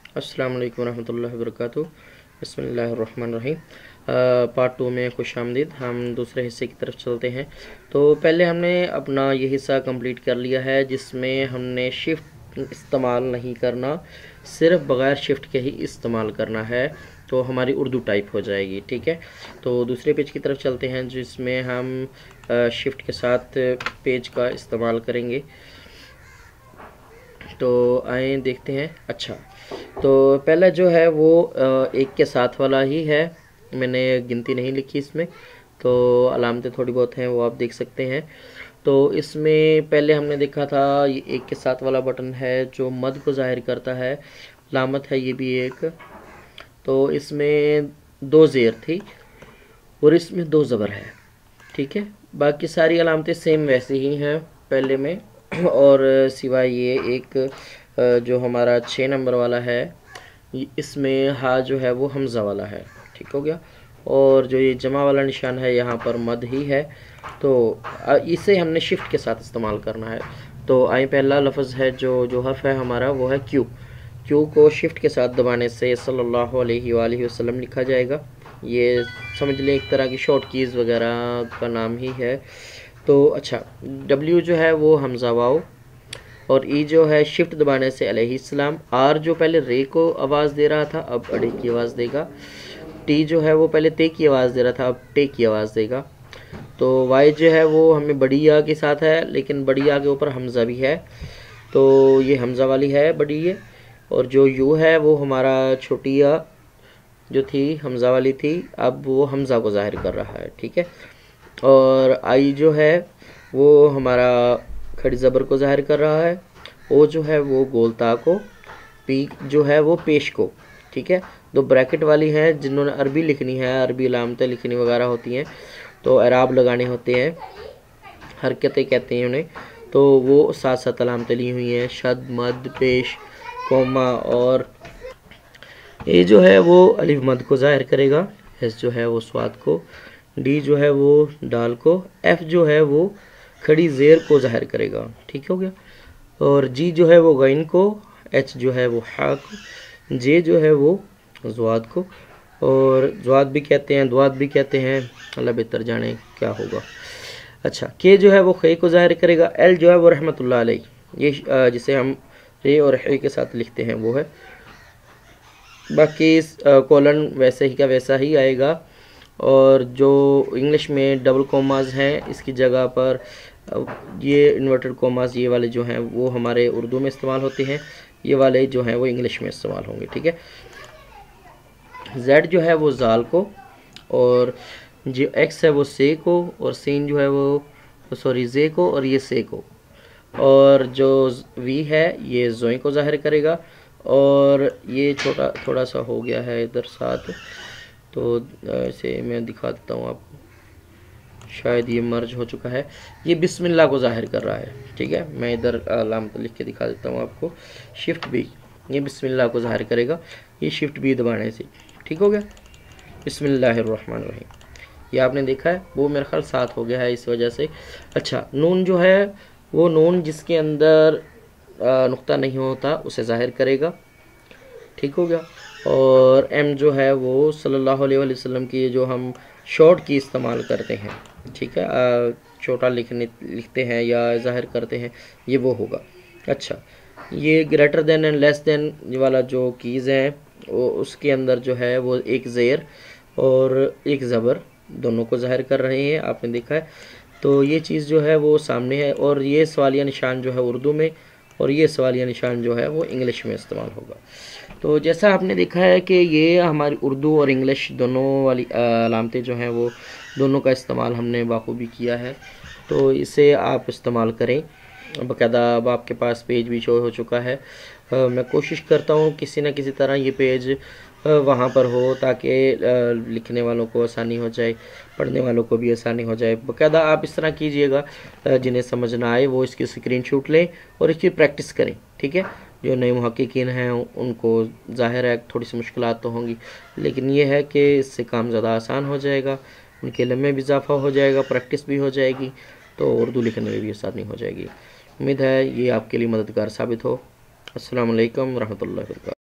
अस्सलाम वालेकुम रहमतुल्लाहि व बरकातुहू। बिस्मिल्लाहिर्रहमानिर्रहीम। पार्ट 2 में खुशामदीद। हम दूसरे हिस्से की तरफ चलते हैं। तो पहले हमने अपना ये हिस्सा कंप्लीट कर लिया है जिसमें हमने शिफ्ट इस्तेमाल नहीं करना, सिर्फ बग़ैर शिफ्ट के ही इस्तेमाल करना है, तो हमारी उर्दू टाइप हो जाएगी। ठीक है, तो दूसरे पेज की तरफ चलते हैं जिसमें हम शिफ्ट के साथ पेज का इस्तेमाल करेंगे। तो आए देखते हैं। अच्छा, तो पहला जो है वो एक के साथ वाला ही है। मैंने गिनती नहीं लिखी इसमें, तो अलामतें थोड़ी बहुत हैं वो आप देख सकते हैं। तो इसमें पहले हमने देखा था ये एक के साथ वाला बटन है जो मद को ज़ाहिर करता है, लामत है ये भी एक। तो इसमें 2 ज़ेर थी और इसमें 2 ज़बर है। ठीक है, बाकी सारी अलामतें सेम वैसे ही हैं पहले में, और सिवाय ये एक जो हमारा 6 नंबर वाला है इसमें हा जो है वो हमज़ा वाला है। ठीक हो गया। और जो ये जमा वाला निशान है यहाँ पर मद ही है, तो इसे हमने शिफ्ट के साथ इस्तेमाल करना है। तो आई पहला लफ्ज़ है जो हर्फ है हमारा वो है क्यू। क्यू को शिफ्ट के साथ दबाने से सल्लल्लाहु अलैहि वसल्लम लिखा जाएगा। ये समझ लें एक तरह की शॉर्ट कीज़ वगैरह का नाम ही है। तो अच्छा, डब्ल्यू जो है वो हमज़ा वाओ, और ई जो है शिफ्ट दबाने से अलैहिस्सलाम। आर जो पहले रे को आवाज़ दे रहा था अब अड़े की आवाज़ देगा। टी जो है वो पहले ते की आवाज़ दे रहा था अब टे की आवाज़ देगा। तो वाई जो है वो हमें बड़ी या के साथ है, लेकिन बड़ी या के ऊपर हमज़ा भी है, तो ये हमज़ा वाली है बड़ी ये। और जो यू है वो हमारा छोटी या जो थी हमज़ा वाली थी, अब वो हमज़ा को ज़ाहिर कर रहा है। ठीक है, और आई जो है वो हमारा खड़ी ज़बर को ज़ाहिर कर रहा है। ओ जो है वो गोलता को, पी जो है वो पेश को। ठीक है, 2 ब्रैकेट वाली हैं जिन्होंने अरबी लिखनी है, अरबी अलामतें लिखनी वगैरह होती हैं, तो एराब लगाने होते हैं, हरकतें कहते हैं उन्हें। तो वो साथ साथ अलामतें ली हुई हैं, शद, मद, पेश, कोमा। और ए जो है वो अलिफ मद को ज़ाहिर करेगा, एस जो है वो स्वाद को, डी जो है वो डाल को, एफ जो है वो खड़ी ज़ेर को ज़ाहिर करेगा। ठीक हो गया। और जी जो है वो गैन को, एच जो है वो हा को, जे जो है वो ज़्वाद को, और ज़्वाद भी कहते हैं, द्वाद भी कहते हैं, अल्लाह बेहतर जाने क्या होगा। अच्छा, के जो है वो खे को ज़ाहिर करेगा। एल जो है वो रहमतुल्लाह अलैह, ये जिसे हम रे और हे के साथ लिखते हैं वो है। बाकी कॉलन वैसे ही का वैसा ही आएगा। और जो इंग्लिश में डबल कोमास हैं इसकी जगह पर ये इन्वर्टेड कोमास ये वाले जो हैं वो हमारे उर्दू में इस्तेमाल होते हैं, ये वाले जो हैं वो इंग्लिश में इस्तेमाल होंगे। ठीक है, जेड जो है वो जाल को, और जो एक्स है वो से को, और सीन जो है वो सॉरी जे को, और ये से को। और जो वी है ये जोई को ज़ाहिर करेगा। और ये छोटा थोड़ा सा हो गया है इधर साथ, तो इसे मैं दिखा देता हूँ आपको, शायद ये मर्ज हो चुका है। ये बिस्मिल्लाह को ज़ाहिर कर रहा है। ठीक है, मैं इधर अलामत लिख के दिखा देता हूँ आपको। शिफ्ट बी ये बिस्मिल्लाह को ज़ाहिर करेगा, ये शिफ्ट बी दबाने से। ठीक हो गया। बिस्मिल्लाहिर्रहमानिर्रहीम, ये आपने देखा है वो मेरे ख्याल साथ हो गया है इस वजह से। अच्छा, नून जो है वो नून जिसके अंदर नुक्ता नहीं होता उसे ज़ाहिर करेगा। ठीक हो गया। और एम जो है वो सल्लल्लाहु अलैहि वसल्लम की जो हम शॉर्ट की इस्तेमाल करते हैं, ठीक है, छोटा लिखते हैं या ज़ाहिर करते हैं, ये वो होगा। अच्छा, ये greater than and less than वाला जो कीज़ हैं वो उसके अंदर जो है वो एक ज़ेर और एक ज़बर दोनों को ज़ाहिर कर रहे हैं, आपने देखा है। तो ये चीज़ जो है वो सामने है, और ये सवालिया निशान जो है उर्दू में, और ये सवालिया निशान जो है वो इंग्लिश में इस्तेमाल होगा। तो जैसा आपने देखा है कि ये हमारी उर्दू और इंग्लिश दोनों वाली अलामतें जो हैं वो दोनों का इस्तेमाल हमने बाखूबी किया है। तो इसे आप इस्तेमाल करें। बाकायदा अब आपके पास पेज भी शो हो चुका है। मैं कोशिश करता हूँ किसी न किसी तरह ये पेज वहाँ पर हो ताकि लिखने वालों को आसानी हो जाए, पढ़ने वालों को भी आसानी हो जाए। बाकायदा आप इस तरह कीजिएगा, जिन्हें समझ ना आए वो इसकी स्क्रीनशॉट लें और इसकी प्रैक्टिस करें। ठीक है, जो नए मुहक्किकीन हैं उनको ज़ाहिर है थोड़ी सी मुश्किलात तो होंगी, लेकिन ये है कि इससे काम ज़्यादा आसान हो जाएगा, उनके इल्म में भी इजाफा हो जाएगा, प्रैक्टिस भी हो जाएगी, तो उर्दू लिखने में भी आसानी हो जाएगी। उम्मीद है ये आपके लिए मददगार साबित हो। अस्सलाम वालेकुम रहमतुल्लाहि व बरकातहू।